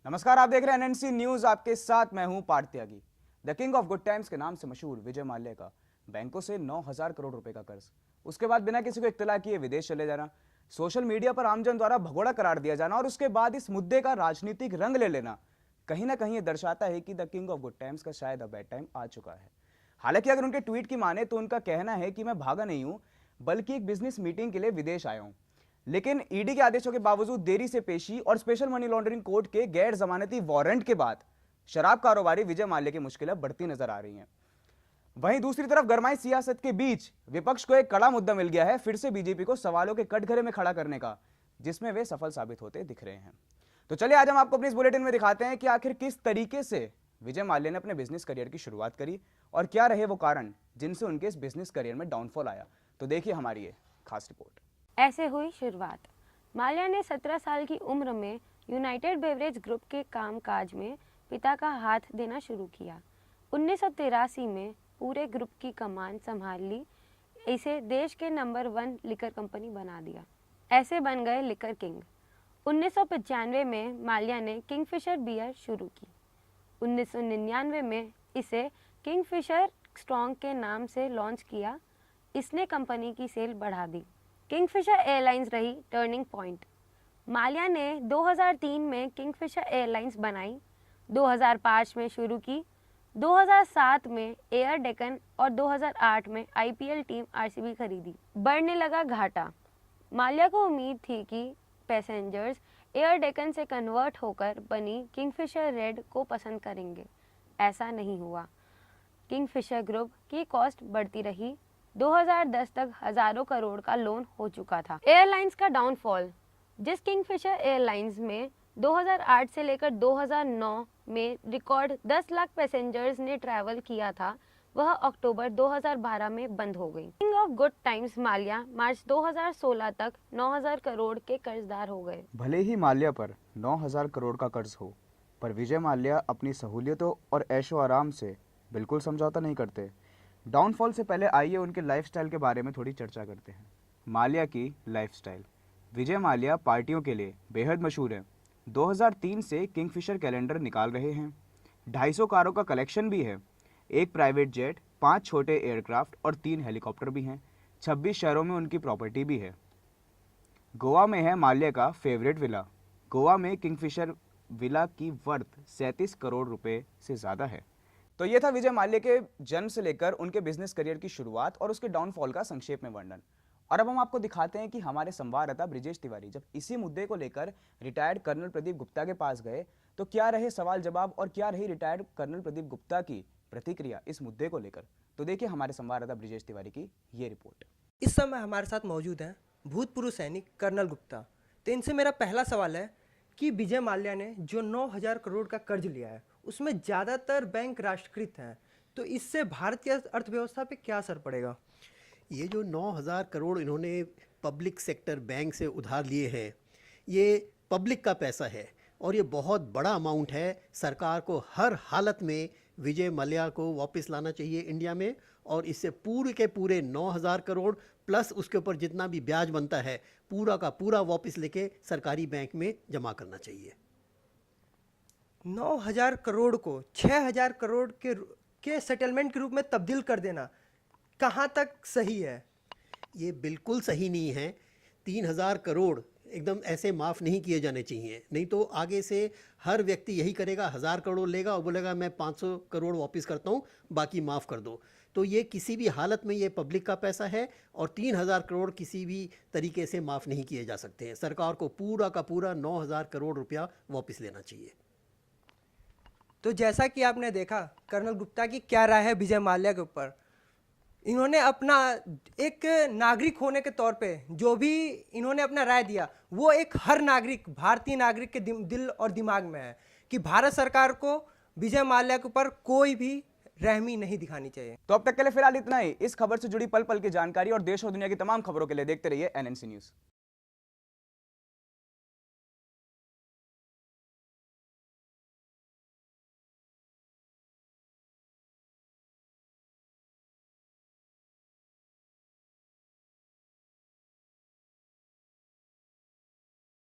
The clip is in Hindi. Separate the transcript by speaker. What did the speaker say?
Speaker 1: नमस्कार, आप देख रहे हैं एनएनसी न्यूज। आपके साथ मैं हूं Parth Tyagi. The king of good times के नाम से मशहूर विजय माल्या का बैंकों से 9,000 करोड़ रुपए का कर्ज, उसके बाद बिना किसी को इत्तला किए विदेश चले जाना, सोशल मीडिया पर आमजन द्वारा भगोड़ा करार दिया जाना और उसके बाद इस मुद्दे का राजनीतिक रंग ले लेना कहीं ना कहीं ये दर्शाता है कि the king of good times का शायद अब बैड टाइम आ चुका है। हालांकि अगर उनके ट्वीट की माने तो उनका कहना है कि मैं भागा नहीं हूं, बल्कि एक बिजनेस मीटिंग के लिए विदेश आया हूं। लेकिन ईडी के आदेशों के बावजूद देरी से पेशी और स्पेशल मनी लॉन्ड्रिंग कोर्ट के गैर जमानती वारंट के बाद शराब कारोबारी विजय माल्या की मुश्किलें बढ़ती नजर आ रही हैं। वहीं दूसरी तरफ गरमाई सियासत के बीच विपक्ष को एक कड़ा मुद्दा मिल गया है फिर से बीजेपी को सवालों के कटघरे में खड़ा करने का, जिसमें वे सफल साबित होते दिख रहे हैं। तो चलिए आज हम आपको अपने इस बुलेटिन में दिखाते हैं कि आखिर किस तरीके से विजय माल्या ने अपने बिजनेस करियर की शुरुआत करी और क्या रहे वो कारण जिनसे उनके इस बिजनेस करियर में डाउनफॉल आया। तो देखिए हमारी ये खास रिपोर्ट।
Speaker 2: ऐसे हुई शुरुआत। माल्या ने 17 साल की उम्र में यूनाइटेड बेवरेज ग्रुप के कामकाज में पिता का हाथ देना शुरू किया। 1983 में पूरे ग्रुप की कमान संभाल ली, इसे देश के नंबर 1 लिकर कंपनी बना दिया। ऐसे बन गए लिकर किंग। 1995 में माल्या ने किंगफिशर बियर शुरू की। 1999 में इसे किंगफिशर स्ट्रॉन्ग के नाम से लॉन्च किया। इसने कंपनी की सेल बढ़ा दी। किंगफिशर एयरलाइंस रही टर्निंग पॉइंट। माल्या ने 2003 में किंगफिशर एयरलाइंस बनाई, 2005 में शुरू की, 2007 में एयर डेक्कन और 2008 में आईपीएल टीम आरसीबी खरीदी। बढ़ने लगा घाटा। माल्या को उम्मीद थी कि पैसेंजर्स एयर डेक्कन से कन्वर्ट होकर बनी किंगफिशर रेड को पसंद करेंगे। ऐसा नहीं हुआ। किंगफिशर ग्रुप की कॉस्ट बढ़ती रही। 2010 तक हजारों करोड़ का लोन हो चुका था। एयरलाइंस का डाउनफॉल। जिस किंगफिशर एयरलाइंस में 2008 से लेकर 2009 में रिकॉर्ड 10 लाख पैसेंजर्स ने ट्रैवल किया था, वह अक्टूबर 2012 में बंद हो गई। King of good times Mallya मार्च 2016 तक 9,000 करोड़ के कर्जदार हो गए।
Speaker 1: भले ही माल्या पर 9,000 करोड़ का कर्ज हो, पर विजय माल्या अपनी सहूलियतों और ऐशो आराम से बिल्कुल समझौता नहीं करते। डाउनफॉल से पहले आइए उनके लाइफस्टाइल के बारे में थोड़ी चर्चा करते हैं। माल्या की लाइफस्टाइल। विजय माल्या पार्टियों के लिए बेहद मशहूर है। 2003 से किंगफिशर कैलेंडर निकाल रहे हैं। 250 कारों का कलेक्शन भी है, एक प्राइवेट जेट, 5 छोटे एयरक्राफ्ट और 3 हेलीकॉप्टर भी हैं। 26 शहरों में उनकी प्रॉपर्टी भी है। गोवा में है माल्या का फेवरेट विला। गोवा में किंगफिशर विला की वर्थ 37 करोड़ रुपए से ज़्यादा है। तो ये था विजय माल्या के जन्म से लेकर उनके बिजनेस करियर की शुरुआत और उसके डाउनफॉल का संक्षेप में वर्णन। और अब हम आपको दिखाते हैं कि हमारे संवाददाता ब्रिजेश तिवारी जब इसी मुद्दे को लेकर रिटायर्ड कर्नल प्रदीप गुप्ता के पास गए तो क्या रहे सवाल जवाब और क्या रही रिटायर्ड कर्नल प्रदीप गुप्ता की प्रतिक्रिया इस मुद्दे को लेकर। तो देखिए हमारे संवाददाता ब्रिजेश तिवारी की ये रिपोर्ट।
Speaker 3: इस समय हमारे साथ मौजूद हैं भूतपूर्व सैनिक कर्नल गुप्ता। तो इनसे मेरा पहला सवाल है कि विजय माल्या ने जो 9,000 करोड़ का कर्ज लिया है उसमें ज़्यादातर बैंक राष्ट्रीयकृत हैं, तो इससे भारत की अर्थव्यवस्था पे क्या असर पड़ेगा?
Speaker 4: ये जो 9,000 करोड़ इन्होंने पब्लिक सेक्टर बैंक से उधार लिए हैं, ये पब्लिक का पैसा है और ये बहुत बड़ा अमाउंट है। सरकार को हर हालत में विजय माल्या को वापस लाना चाहिए इंडिया में और इससे पूरे के पूरे 9,000 करोड़ प्लस उसके ऊपर जितना भी ब्याज बनता है पूरा का पूरा वापस लेके सरकारी बैंक में जमा करना चाहिए।
Speaker 3: 9,000 करोड़ को 6,000 करोड़ के सेटलमेंट के रूप में तब्दील कर देना कहाँ तक सही है?
Speaker 4: ये बिल्कुल सही नहीं है। 3,000 करोड़ एकदम ऐसे माफ़ नहीं किए जाने चाहिए, नहीं तो आगे से हर व्यक्ति यही करेगा, 1,000 करोड़ लेगा और बोलेगा मैं 500 करोड़ वापस करता हूँ, बाकी माफ़ कर दो। तो ये किसी भी हालत में ये पब्लिक का पैसा है और 3,000 करोड़ किसी भी तरीके से माफ़ नहीं किए जा सकते हैं। सरकार को पूरा का पूरा 9,000 करोड़ रुपया वापस लेना चाहिए।
Speaker 3: तो जैसा कि आपने देखा कर्नल गुप्ता की क्या राय है विजय माल्या के ऊपर। इन्होंने अपना एक नागरिक होने के तौर पे जो भी इन्होंने अपना राय दिया वो एक हर नागरिक, भारतीय नागरिक के दिल और दिमाग में है कि भारत सरकार को विजय माल्या के ऊपर कोई भी रहमी नहीं दिखानी चाहिए।
Speaker 1: तो अब तक के लिए फिलहाल इतना ही। इस खबर से जुड़ी पल पल की जानकारी और देश और दुनिया की तमाम खबरों के लिए देखते रहिए एनएनसी न्यूज।